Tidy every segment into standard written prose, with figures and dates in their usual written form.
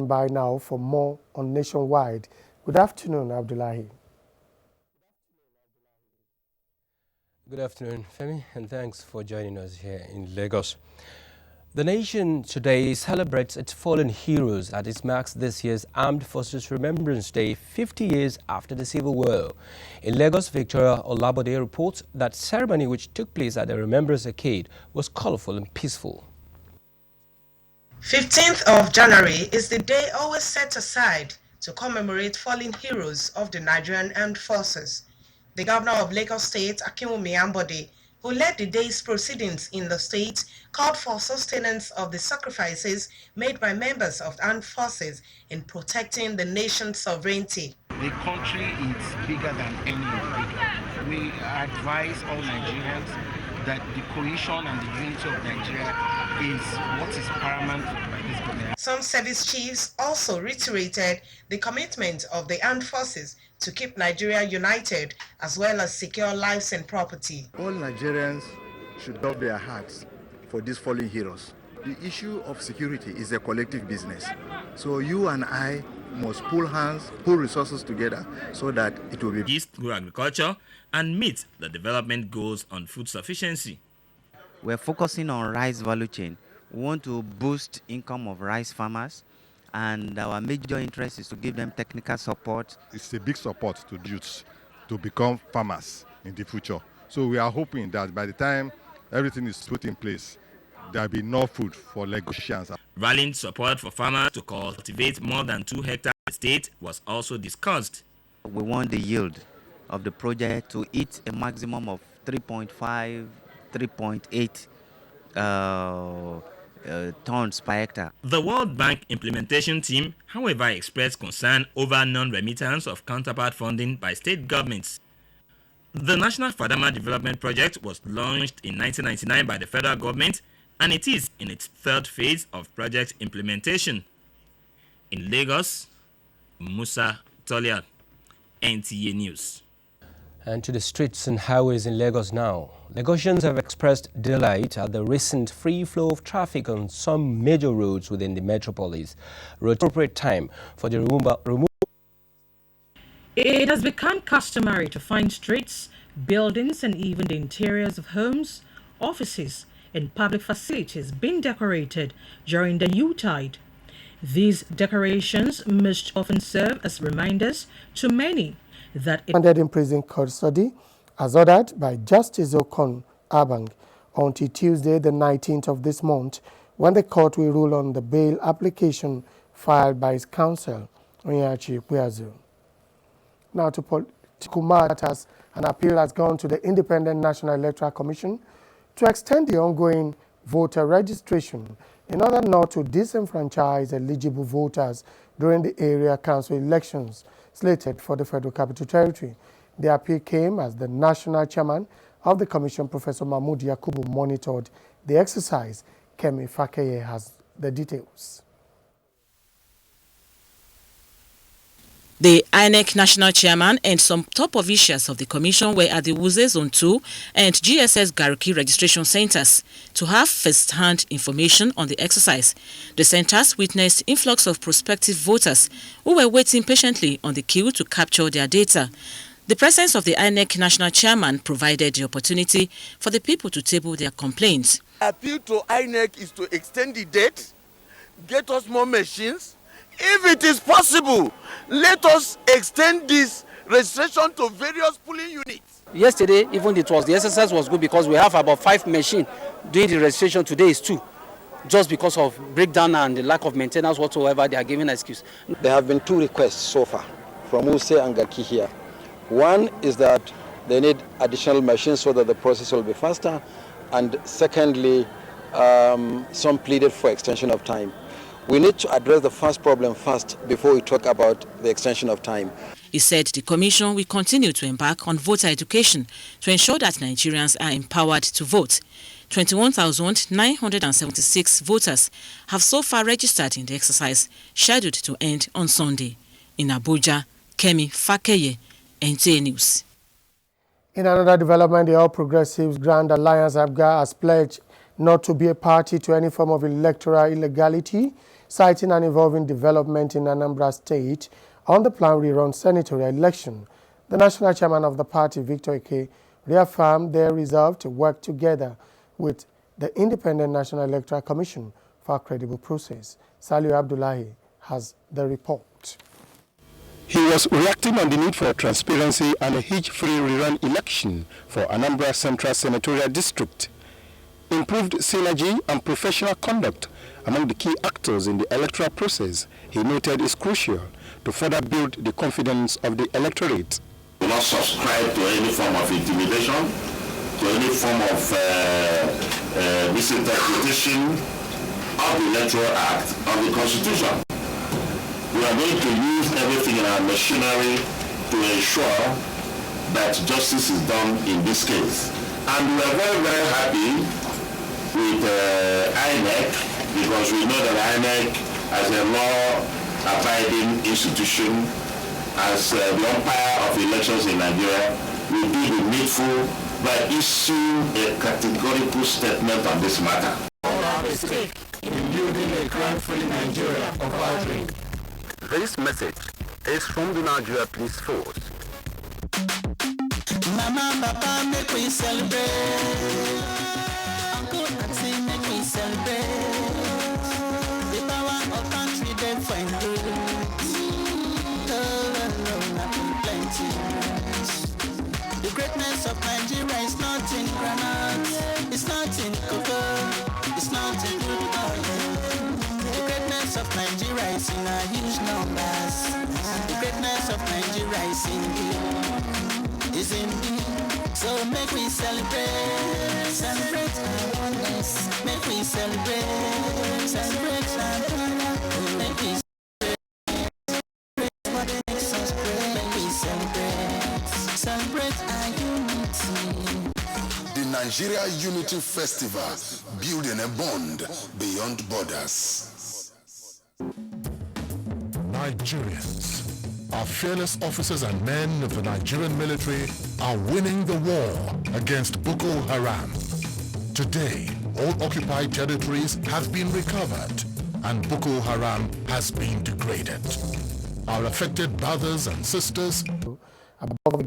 by now for more on Nationwide. Good afternoon, Abdullahi. Good afternoon, Femi, and thanks for joining us here in Lagos. The nation today celebrates its fallen heroes as it marks this year's Armed Forces Remembrance Day 50 years after the Civil War. In Lagos, Victoria Olabode reports that ceremony which took place at the Remembrance Arcade was colorful and peaceful. 15th of January is the day always set aside to commemorate fallen heroes of the Nigerian Armed Forces. The governor of Lagos State, Akinwumi Ambode, who led the day's proceedings in the state, called for sustenance of the sacrifices made by members of the armed forces in protecting the nation's sovereignty. The country is bigger than any individual. We advise all Nigerians that the cohesion and the unity of Nigeria is what is paramount by this government. Some service chiefs also reiterated the commitment of the armed forces to keep Nigeria united as well as secure lives and property. All Nigerians should drop their hearts for these fallen heroes. The issue of security is a collective business. So you and I must pull hands, pull resources together so that it will be east through agriculture and meet the development goals on food sufficiency. We're focusing on rice value chain. We want to boost income of rice farmers, and our major interest is to give them technical support. It's a big support to youths to become farmers in the future. So we are hoping that by the time everything is put in place, there will be enough food for Lagosians. Rallying support for farmers to cultivate more than 2 hectares in the state was also discussed. We want the yield of the project to hit a maximum of 3.5, 3.8 tons per hectare. The World Bank implementation team, however, expressed concern over non-remittance of counterpart funding by state governments. The National Fadama Development Project was launched in 1999 by the federal government, and it is in its third phase of project implementation. In Lagos, Musa Toliat, NTA News. And to the streets and highways in Lagos now. Lagosians have expressed delight at the recent free flow of traffic on some major roads within the metropolis. Appropriate time for the removal. It has become customary to find streets, buildings, and even the interiors of homes, offices, and public facilities being decorated during the Yuletide. These decorations must often serve as reminders to many that Ended in prison custody as ordered by Justice Okon Abang until Tuesday the 19th of this month, when the court will rule on the bail application filed by his counsel, Onyeachi Ikpeazu. Now to political matters, an appeal has gone to the Independent National Electoral Commission to extend the ongoing voter registration in order not to disenfranchise eligible voters during the area council elections slated for the Federal Capital Territory. The appeal came as the national chairman of the commission, Professor Mahmood Yakubu, monitored the exercise. Kemi Fakeye has the details. The INEC national chairman and some top officials of the commission were at the Wuse Zone 2 and GSS Gariki registration centers to have first-hand information on the exercise. The centers witnessed influx of prospective voters who were waiting patiently on the queue to capture their data. The presence of the INEC national chairman provided the opportunity for the people to table their complaints. Appeal to INEC is to extend the date, get us more machines. If it is possible, let us extend this registration to various polling units. Yesterday, even the exercise was good because we have about 5 machines doing the registration. Today is 2, just because of breakdown and the lack of maintenance whatsoever. They are giving an excuse. There have been 2 requests so far from Wuse and Gariki here. One is that they need additional machines so that the process will be faster, and secondly, some pleaded for extension of time. We need to address the first problem first before we talk about the extension of time. He said the commission will continue to embark on voter education to ensure that Nigerians are empowered to vote. 21,976 voters have so far registered in the exercise, scheduled to end on Sunday. In Abuja, Kemi Fakeye, NTA News. In another development, the All Progressives Grand Alliance APGA has pledged not to be a party to any form of electoral illegality, citing an evolving development in Anambra State on the planned rerun senatorial election. The national chairman of the party, Victor Ike, reaffirmed their resolve to work together with the Independent National Electoral Commission for a credible process. Saliu Abdullahi has the report. He was reacting on the need for transparency and a hitch-free rerun election for Anambra Central Senatorial District. Improved synergy and professional conduct among the key actors in the electoral process, he noted, is crucial to further build the confidence of the electorate. Do not subscribe to any form of intimidation, to any form of misinterpretation of the Electoral Act, of the Constitution. We are going to use everything in our machinery to ensure that justice is done in this case. And we are very, very happy with INEC, because we know that INEC, as a law-abiding institution, as the umpire of elections in Nigeria, will do the needful by issuing a categorical statement on this matter. All our stake in building a crime-free Nigeria of our dream. This message is from the Nigeria Police Force. Mama, Papa, make we celebrate. Uncle, Auntie, make we celebrate. The power of country, they find good. Plenty. The greatness of Nigeria is not in granite, it's not in cocoa, it's not in good oil. The greatness of Nigeria is in our huge numbers. The greatness of Nigeria is in you, is in me. So make we celebrate, celebrate our oneness. Make we celebrate, celebrate our honor. Make we The Nigeria Unity Festival, building a bond beyond borders. Nigerians, our fearless officers and men of the Nigerian military are winning the war against Boko Haram. Today, all occupied territories have been recovered and Boko Haram has been degraded. Our affected brothers and sisters above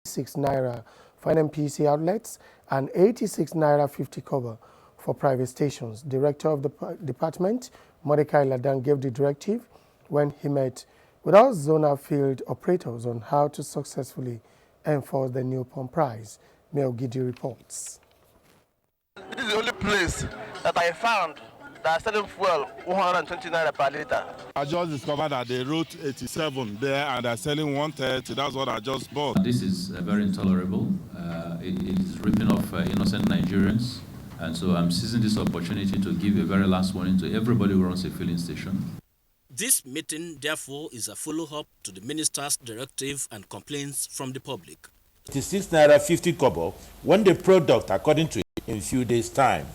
6 naira for NMPC outlets and 86 naira 50 kobo for private stations. Director of the department, Mordecai Ladan, gave the directive when he met with all zonal field operators on how to successfully enforce the new pump price. Mel Gidi reports. This is the only place that I found that are selling fuel 120 naira per liter. I just discovered that they wrote 87 there and they're selling 130. That's what I just bought. This is very intolerable. It is ripping off innocent Nigerians. And so I'm seizing this opportunity to give a very last warning to everybody who runs a filling station. This meeting, therefore, is a follow-up to the minister's directive and complaints from the public. 86 naira 50 kobo when the product, according to it, in a few days' time.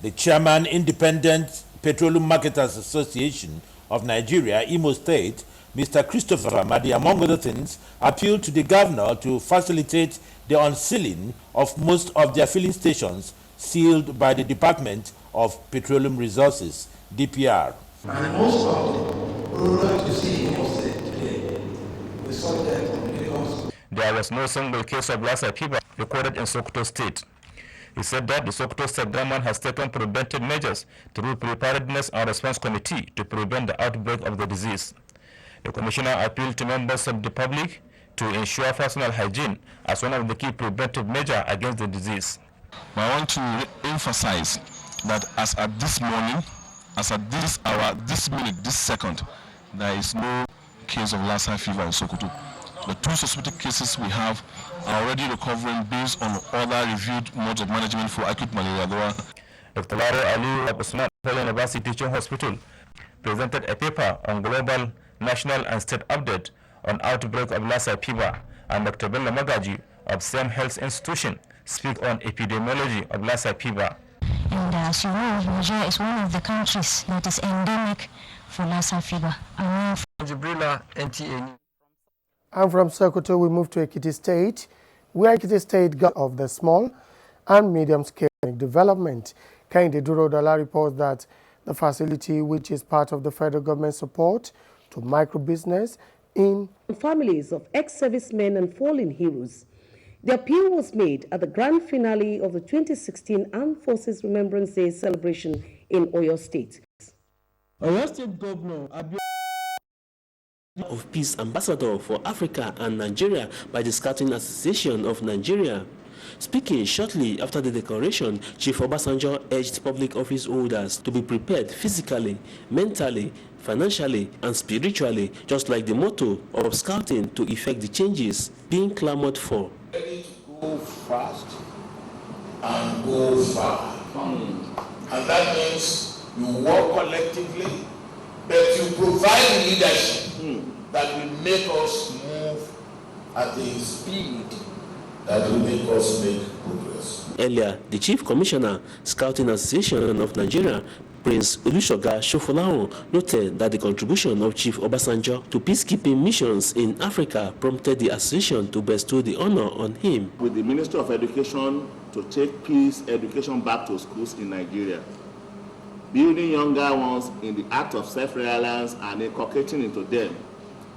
The chairman, Independent Petroleum Marketers Association of Nigeria, Imo State, Mr. Christopher Ramadi, among other things, appealed to the governor to facilitate the unsealing of most of their filling stations sealed by the Department of Petroleum Resources, DPR. And most of we would like to see Imo State today. We saw that because there was no single case of Lassa fever recorded in Sokoto State. He said that the Sokoto State government has taken preventive measures through Preparedness and Response Committee to prevent the outbreak of the disease. The commissioner appealed to members of the public to ensure personal hygiene as one of the key preventive measures against the disease. I want to emphasize that as at this morning, as at this hour, this minute, this second, there is no case of Lassa fever in Sokoto. The 2 suspected cases we have are already recovering based on other reviewed modes of management for acute malaria. Dr. Laro Ali of Usman University Teaching Hospital presented a paper on global, national and state update on outbreak of Lassa fever, and Dr. Bello Magaji of Same Health Institution speak on epidemiology of Lassa fever. And as you know, Nigeria is one of the countries that is endemic for Lassa fever. Jibrila, NTA. And from Sokoto, we move to Ekiti State, where Ekiti State got of the small and medium-scale development. Kehinde Duro-Dola reports that The facility, which is part of the federal government support to micro-business in families of ex-servicemen and fallen heroes. The appeal was made at the grand finale of the 2016 Armed Forces Remembrance Day celebration in Oyo State. Oyo State Governor of Peace Ambassador for Africa and Nigeria by the Scouting Association of Nigeria. Speaking shortly after the declaration, Chief Obasanjo urged public office holders to be prepared physically, mentally, financially, and spiritually, just like the motto of Scouting, to effect the changes being clamored for. Ready to go fast and go far. And that means you work collectively, but you provide leadership that will make us move at a speed that will make us make progress. Earlier, the Chief Commissioner, Scouting Association of Nigeria, Prince Olusoga Shofolawo, noted that the contribution of Chief Obasanjo to peacekeeping missions in Africa prompted the association to bestow the honor on him. With the Ministry of Education to take peace education back to schools in Nigeria, building younger ones in the act of self-reliance and inculcating into them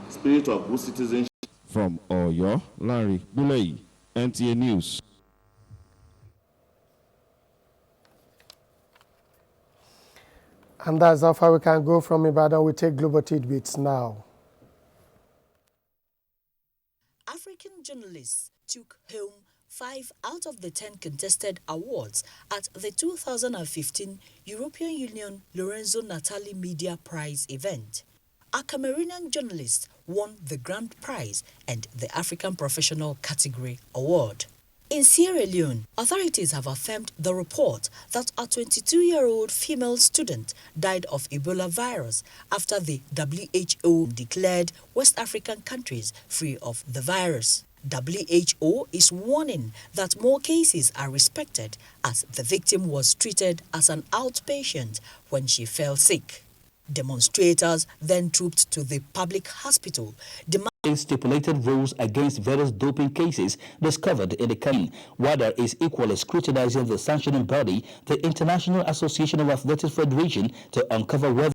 spirit of good citizenship. From Oyo, Larry Bulei, NTA News. And that's how far we can go from Ibadan. We take global tidbits now. African journalists took home 5 out of the 10 contested awards at the 2015 European Union Lorenzo Natali Media Prize event. A Cameroonian journalist won the Grand Prize and the African Professional Category Award. In Sierra Leone, authorities have affirmed the report that a 22-year-old female student died of Ebola virus after the WHO declared West African countries free of the virus. WHO is warning that more cases are expected as the victim was treated as an outpatient when she fell sick. Demonstrators then trooped to the public hospital, demanding stipulated rules against various doping cases discovered in the country. WADA is equally scrutinizing the sanctioning body, the International Association of Athletics Federation, to uncover whether